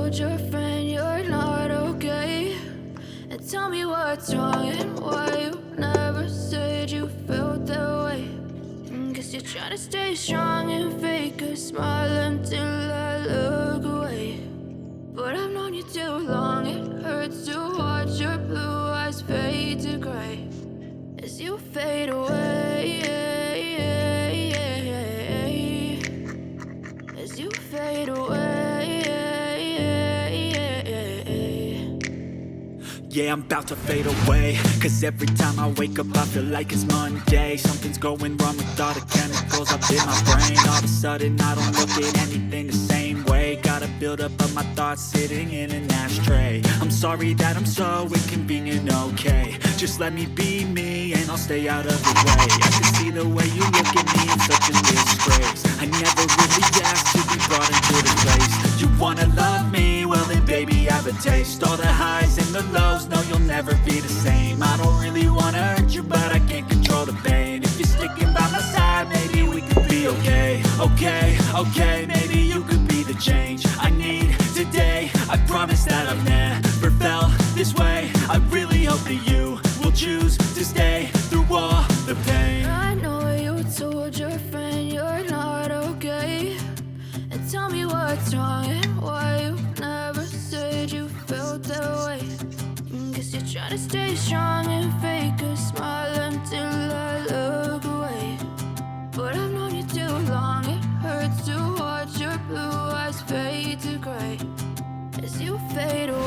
told your friend you're not okay? And tell me what's wrong and why you never said you felt that way. Guess you're trying to stay strong and fake a smile until I look away. But I've known you too long, it hurts to watch your blue eyes fade to gray as you fade away, as you fade away. Yeah, I'm about to fade away, cause every time I wake up I feel like it's Monday. Something's going wrong with all the chemicals up in my brain. All of a sudden I don't look at anything the same way. Gotta build up of my thoughts sitting in an ashtray. I'm sorry that I'm so inconvenient, okay? Just let me be me and I'll stay out of the way. I can see the way you look at me in such a disgrace. I never really asked to be brought into the place. You wanna love me? Well then baby have a taste. All the highs and the lows, no you'll never be the same. I don't really wanna hurt you but I can't control the pain. If you're sticking by my side maybe we could be okay. Okay, maybe you could be the change I need today. I promise that I've never felt this way. I really hope that you will choose to stay through all the pain. I know you told your friend you're not okay. And tell me what's wrong and why you never said you felt that way. Guess you're trying to stay strong and fake a smile until I look away. But I've known you too long, it hurts to watch your blue eyes fade to gray as you fade away.